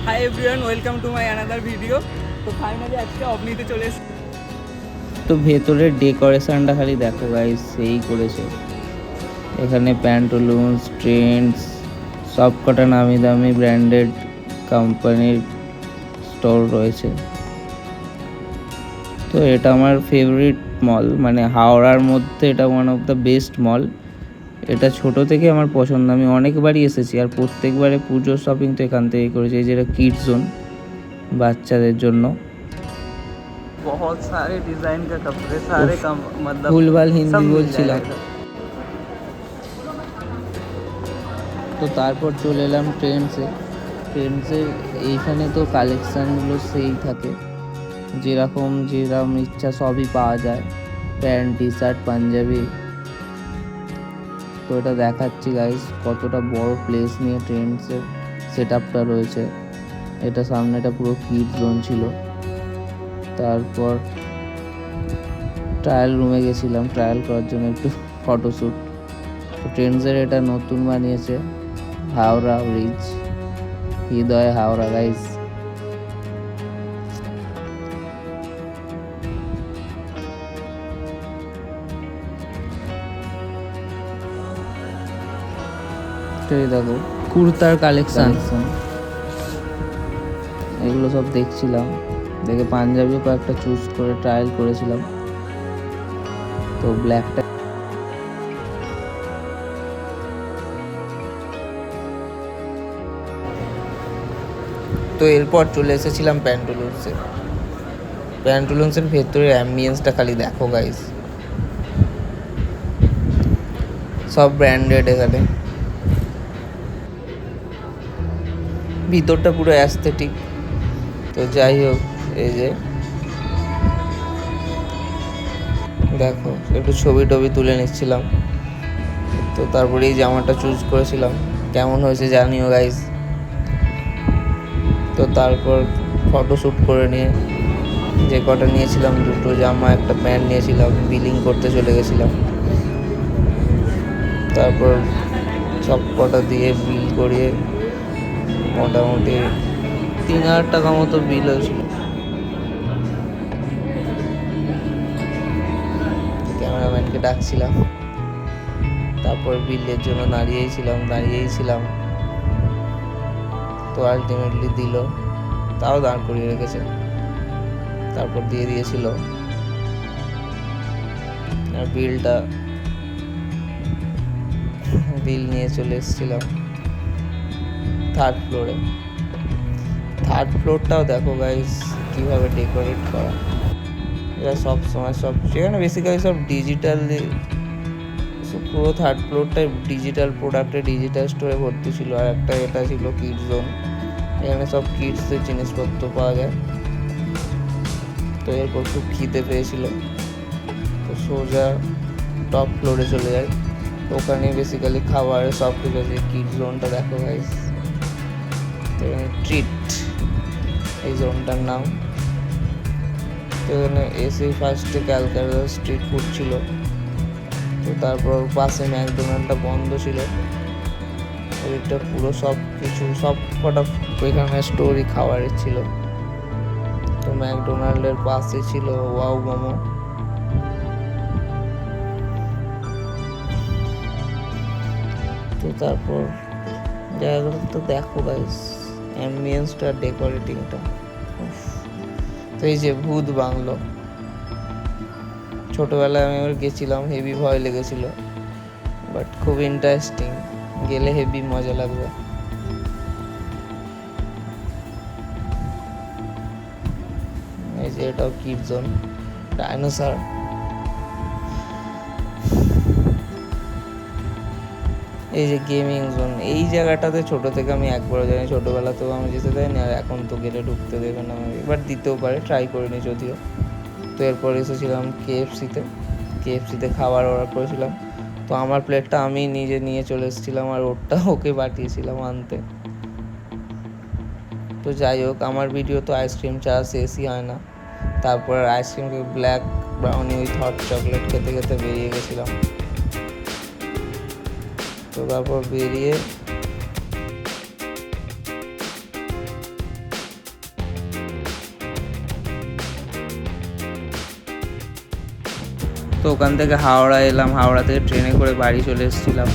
Hi everyone, welcome to my another video. তো finally আজকে অবনিতে চলে এসেছি। তো ভেতরের ডেকোরেশনটা খালি দেখো গাইস, সেই করেছে। এখানে প্যান্টুলুন্স, ট্রেন্ডস, সব কটা নামি দামি ব্র্যান্ডেড কোম্পানির স্টোর রয়েছে। তো এটা আমার ফেভারিট মল, মানে হাওড়ার মধ্যে এটা ওয়ান অফ দ্য বেস্ট মল। এটা ছোট থেকে আমার পছন্দ, আমি অনেকবারই এসেছি আর প্রত্যেকবারে পুজোর শপিং তো এখান থেকেই করেছি। এই যেটা কিডস জোন, বাচ্চাদের জন্য। बहुत सारे डिज़ाइन का कपड़े, सारे कम मतलब ভুলভাল सब হিন্দি मिल বলছিলাম। जाएगा। তো তারপর চলে এলাম ট্রেন্ডসের এইখানে তো কালেকশানগুলো সেই থাকে, যেরকম ইচ্ছা সবই পাওয়া যায়, প্যান্ট, টি শার্ট, পাঞ্জাবি। তো এটা দেখাচ্ছি গাইস কতটা বড় প্লেস নিয়ে ট্রেন্ডসের সেট আপটা রয়েছে। এটা সামনেটা পুরো কিড জোন ছিল। তারপর ট্রায়াল রুমে গেছিলাম ট্রায়াল করার জন্য একটু ফটোশ্যুট। তো ট্রেন্ডসের এটা নতুন বানিয়েছে হাওড়া ব্রিজ, হৃদয় হাওড়া গাইস। দেখো কুর্তার কালেকশন, এগুলো সব দেখছিলাম, দেখে পাঞ্জাবিও কয়েকটা চুজ করে ট্রায়াল করেছিলাম। তো ব্ল্যাকটা তো এরপর চলে এসেছিলাম প্যান্টুলুন্সের ভেতরের অ্যাম্বিয়েন্সটা খালি দেখো গাইস, সব ব্র্যান্ডেড। এখানে ভিতরটা পুরো অ্যাস্থেটিক। তো যাই হোক, এই যে দেখো একটু ছবি টবি তুলে নিচ্ছিলাম। তো তারপরে এই জামাটা চুজ করেছিলাম, কেমন হয়েছে জানিও গাইস। তো তারপর ফটোশ্যুট করে নিয়ে যে কটা নিয়েছিলাম, দুটো জামা একটা প্যান্ট নিয়েছিলাম, বিলিং করতে চলে গেছিলাম। তারপর সব কটা দিয়ে বিল করিয়ে মোটামুটি 3,000 টাকা মতো বিল হয়েছিল। ক্যামেরাম্যানকে ডাকছিলাম, তারপর বিলের জন্য দাঁড়িয়েছিলাম। তো আলটিমেটলি দিল, তাও দাঁড় করিয়ে রেখেছে, তারপর দিয়ে দিয়েছিল। আর বিল নিয়ে চলে এসেছিলাম থার্ড ফ্লোরটাও দেখো গাইস কিভাবে ডেকোরেট করা। এরা সব সময় সেখানে বেসিক্যালি সব ডিজিটাল, পুরো থার্ড ফ্লোরটাই ডিজিটাল প্রোডাক্টে, ডিজিটাল স্টোরে ভর্তি ছিল। আর একটা এটা ছিল কিডস জোন, এখানে সব কিডসের জিনিসপত্র পাওয়া যায়। তো এরপর খুব খিদে পেয়েছিল, তো সোজা টপ ফ্লোরে চলে যায়। তো ওখানে বেসিক্যালি খাবারের সব কিছু আছে। কিডস জোনটা দেখো গাইস, তো এখানে ট্রিট এই জোনটার নাম। তো এখানে এসে ফার্স্টে ক্যালকাটা স্ট্রিট ফুড ছিল। তো তারপর পাশে ম্যাকডোনাল্ডটা বন্ধ ছিল। ওইটা পুরো সব কটা ওইখানে স্টোরি খাবারের ছিল। তো ম্যাকডোনাল্ডের পাশে ছিল ওয়াও মোমো। তো তারপর জায়গাটা তো দেখো গাইস, অ্যাম্বিয়েন্সটা, ডেকোরেটিংটা। তো এই যে ভূত বাংলো, ছোটবেলায় আমি গেছিলাম, হেভি ভয় লেগেছিল, বাট খুব ইন্টারেস্টিং, গেলে হেভি মজা লাগবে। এই যে এটাও কিড জোন, ডাইনোসর। এই যে গেমিং জোন, এই জায়গাটাতে ছোট থেকে আমি একবারও জানি, ছোটবেলাতেও আমি যেতে দেয়নি, আর এখন তো গেলে ঢুকতে দেবে না। এবার দিতেও পারে, ট্রাই করিনি যদিও। তো এরপর এসেছিলাম কেএফসিতে খাবার অর্ডার করেছিলাম। তো আমার প্লেটটা আমি নিজে নিয়ে চলে এসেছিলাম, আর ওরটা ওকে পাঠিয়েছিলাম আনতে। তো যাই হোক, আমার ভিডিও তো আইসক্রিম ছাড়া শেষই হয় না। তারপর আইসক্রিমকে black brownie with hot chocolate খেতে খেতে বেরিয়ে গেছিলাম। তো তারপর বেরিয়ে তো ওখান থেকে হাওড়া এলাম, হাওড়া থেকে ট্রেনে করে বাড়ি চলে এসেছিলাম।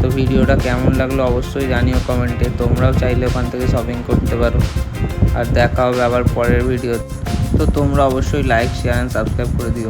তো ভিডিওটা কেমন লাগলো অবশ্যই জানিও কমেন্টে। তোমরাও চাইলে ওখান থেকে শপিং করতে পারো। আর দেখা হবে আবার পরের ভিডিও। তো তোমরা অবশ্যই লাইক, শেয়ার অ্যান্ড সাবস্ক্রাইব করে দিও।